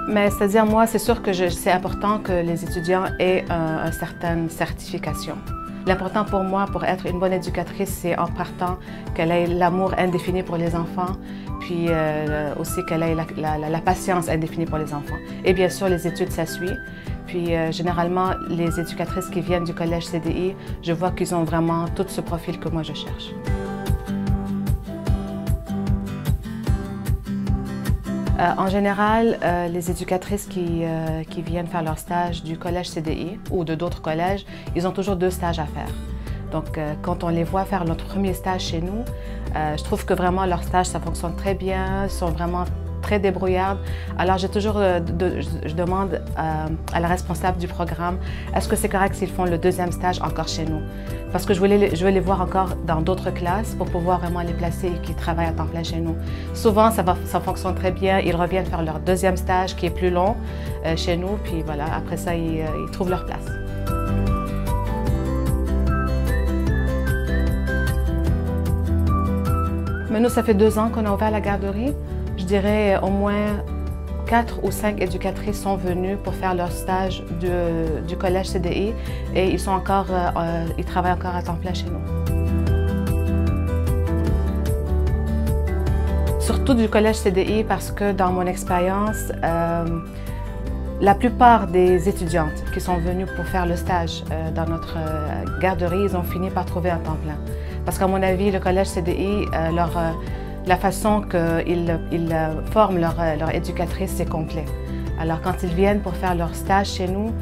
Mais c'est-à-dire, moi, c'est sûr que c'est important que les étudiants aient une certaine certification. L'important pour moi, pour être une bonne éducatrice, c'est en partant qu'elle ait l'amour indéfini pour les enfants, puis aussi qu'elle ait la patience indéfinie pour les enfants. Et bien sûr, les études, ça suit. Puis généralement, les éducatrices qui viennent du collège CDI, je vois qu'ils ont vraiment tout ce profil que moi je cherche. En général, les éducatrices qui viennent faire leur stage du collège CDI ou de d'autres collèges, ils ont toujours 2 stages à faire. Donc, quand on les voit faire notre premier stage chez nous, je trouve que vraiment leur stage, ça fonctionne très bien, ils sont vraiment très débrouillardes. Alors, je demande à la responsable du programme, est-ce que c'est correct s'ils font le 2e stage encore chez nous? Parce que je veux les voir encore dans d'autres classes pour pouvoir vraiment les placer et qu'ils travaillent à temps plein chez nous. Souvent, ça fonctionne très bien. Ils reviennent faire leur 2e stage qui est plus long chez nous. Puis voilà, après ça, ils trouvent leur place. Mais nous, ça fait 2 ans qu'on a ouvert la garderie. Je dirais au moins 4 ou 5 éducatrices sont venues pour faire leur stage du collège CDI et ils travaillent encore à temps plein chez nous. Surtout du collège CDI parce que dans mon expérience, la plupart des étudiantes qui sont venues pour faire le stage dans notre garderie, ils ont fini par trouver un temps plein. Parce qu'à mon avis, le collège CDI, la façon qu'ils forment leur éducatrice, c'est complet. Alors, quand ils viennent pour faire leur stage chez nous,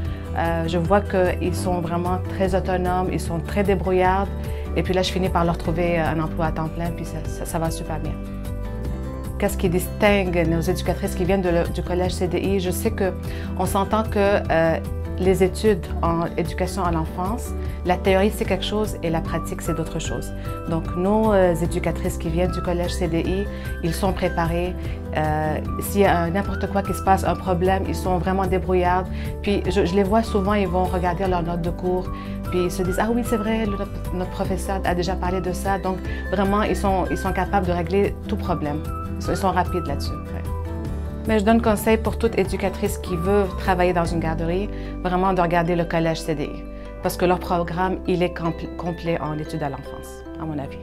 je vois qu'ils sont vraiment très autonomes, ils sont très débrouillards. Et puis là, je finis par leur trouver un emploi à temps plein, puis ça va super bien. Qu'est-ce qui distingue nos éducatrices qui viennent du collège CDI? Je sais qu'on s'entend que les études en éducation à l'enfance, la théorie c'est quelque chose et la pratique c'est d'autres choses. Donc nos éducatrices qui viennent du collège CDI, ils sont préparés. S'il y a n'importe quoi qui se passe, un problème, ils sont vraiment débrouillards. Puis je les vois souvent, ils vont regarder leurs notes de cours, puis ils se disent « Ah oui, c'est vrai, notre professeur a déjà parlé de ça. » Donc vraiment, ils sont capables de régler tout problème. Ils sont rapides là-dessus. Ouais. Mais je donne conseil pour toute éducatrice qui veut travailler dans une garderie, vraiment de regarder le collège CDI. Parce que leur programme, il est complet en études à l'enfance, à mon avis.